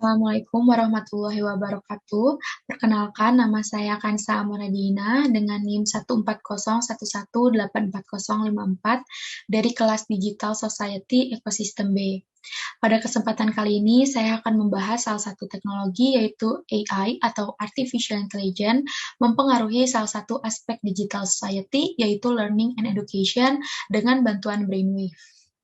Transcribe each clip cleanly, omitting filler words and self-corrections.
Assalamualaikum warahmatullahi wabarakatuh. Perkenalkan, nama saya Kansa Amonadina dengan NIM 14011184054 dari kelas Digital Society Ecosystem B. Pada kesempatan kali ini, saya akan membahas salah satu teknologi yaitu AI atau Artificial Intelligence mempengaruhi salah satu aspek digital society yaitu learning and education dengan bantuan brainwave.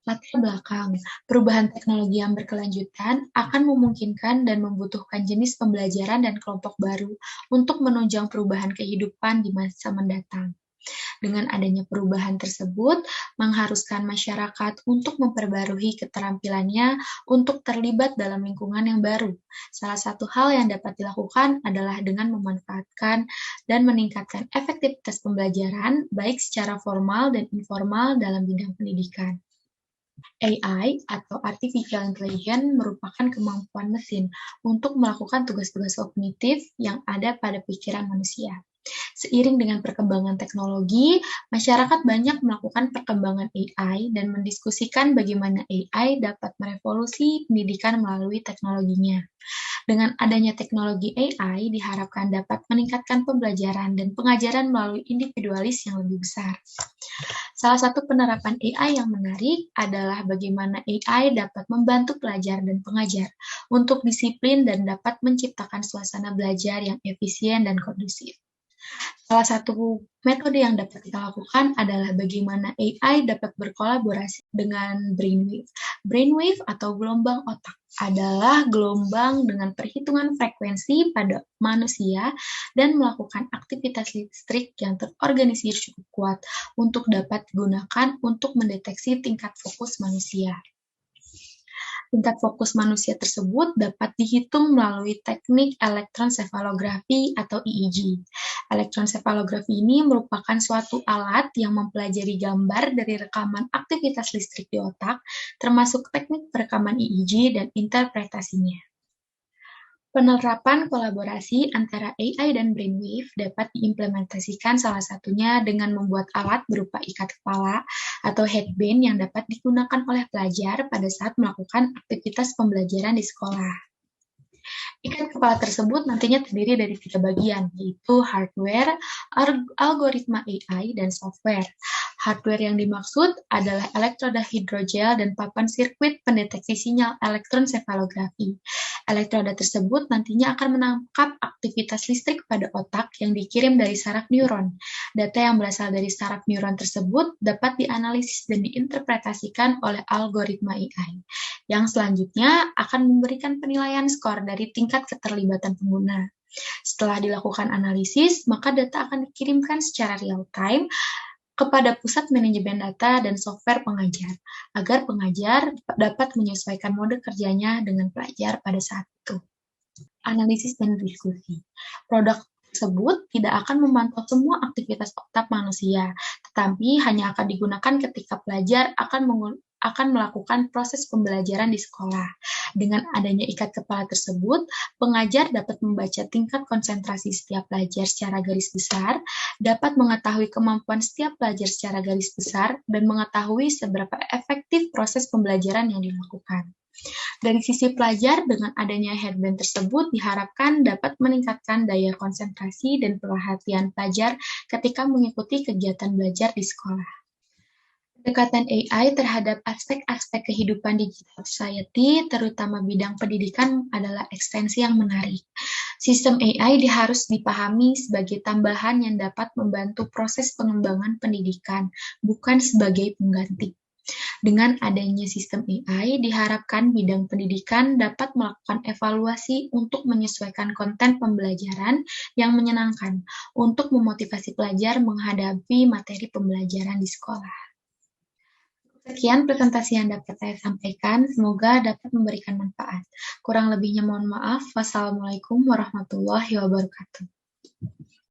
Latar belakang, perubahan teknologi yang berkelanjutan akan memungkinkan dan membutuhkan jenis pembelajaran dan kelompok baru untuk menunjang perubahan kehidupan di masa mendatang. Dengan adanya perubahan tersebut, mengharuskan masyarakat untuk memperbarui keterampilannya untuk terlibat dalam lingkungan yang baru. Salah satu hal yang dapat dilakukan adalah dengan memanfaatkan dan meningkatkan efektivitas pembelajaran, baik secara formal dan informal dalam bidang pendidikan. AI atau Artificial Intelligence merupakan kemampuan mesin untuk melakukan tugas-tugas kognitif yang ada pada pikiran manusia. Seiring dengan perkembangan teknologi, masyarakat banyak melakukan perkembangan AI dan mendiskusikan bagaimana AI dapat merevolusi pendidikan melalui teknologinya. Dengan adanya teknologi AI, diharapkan dapat meningkatkan pembelajaran dan pengajaran melalui individualis yang lebih besar. Salah satu penerapan AI yang menarik adalah bagaimana AI dapat membantu pelajar dan pengajar untuk disiplin dan dapat menciptakan suasana belajar yang efisien dan kondusif. Salah satu metode yang dapat kita lakukan adalah bagaimana AI dapat berkolaborasi dengan brainwave. Brainwave atau gelombang otak adalah gelombang dengan perhitungan frekuensi pada manusia dan melakukan aktivitas listrik yang terorganisir cukup kuat untuk dapat digunakan untuk mendeteksi tingkat fokus manusia. Tingkat fokus manusia tersebut dapat dihitung melalui teknik elektronsefalografi atau EEG. Elektronsefalografi ini merupakan suatu alat yang mempelajari gambar dari rekaman aktivitas listrik di otak, termasuk teknik perekaman EEG dan interpretasinya. Penerapan kolaborasi antara AI dan brainwave dapat diimplementasikan salah satunya dengan membuat alat berupa ikat kepala atau headband yang dapat digunakan oleh pelajar pada saat melakukan aktivitas pembelajaran di sekolah. Ikat kepala tersebut nantinya terdiri dari 3 bagian, yaitu hardware, algoritma AI, dan software. Hardware yang dimaksud adalah elektroda hidrogel dan papan sirkuit pendeteksi sinyal elektronsefalografi. Elektroda tersebut nantinya akan menangkap aktivitas listrik pada otak yang dikirim dari saraf neuron. Data yang berasal dari saraf neuron tersebut dapat dianalisis dan diinterpretasikan oleh algoritma AI, yang selanjutnya akan memberikan penilaian skor dari tingkat keterlibatan pengguna. Setelah dilakukan analisis, maka data akan dikirimkan secara real-time kepada pusat manajemen data dan software pengajar, agar pengajar dapat menyesuaikan mode kerjanya dengan pelajar pada saat itu. Analisis dan diskusi. Produk tersebut tidak akan memantau semua aktivitas otak manusia, tetapi hanya akan digunakan ketika pelajar akan melakukan proses pembelajaran di sekolah. Dengan adanya ikat kepala tersebut, pengajar dapat membaca tingkat konsentrasi setiap pelajar secara garis besar, dapat mengetahui kemampuan setiap pelajar secara garis besar, dan mengetahui seberapa efektif proses pembelajaran yang dilakukan. Dari sisi pelajar, dengan adanya headband tersebut diharapkan dapat meningkatkan daya konsentrasi dan perhatian pelajar ketika mengikuti kegiatan belajar di sekolah. Pendekatan AI terhadap aspek-aspek kehidupan digital society, terutama bidang pendidikan, adalah ekstensi yang menarik. Sistem AI harus dipahami sebagai tambahan yang dapat membantu proses pengembangan pendidikan, bukan sebagai pengganti. Dengan adanya sistem AI, diharapkan bidang pendidikan dapat melakukan evaluasi untuk menyesuaikan konten pembelajaran yang menyenangkan, untuk memotivasi pelajar menghadapi materi pembelajaran di sekolah. Sekian presentasi yang dapat saya sampaikan, semoga dapat memberikan manfaat. Kurang lebihnya mohon maaf. Wassalamualaikum warahmatullahi wabarakatuh.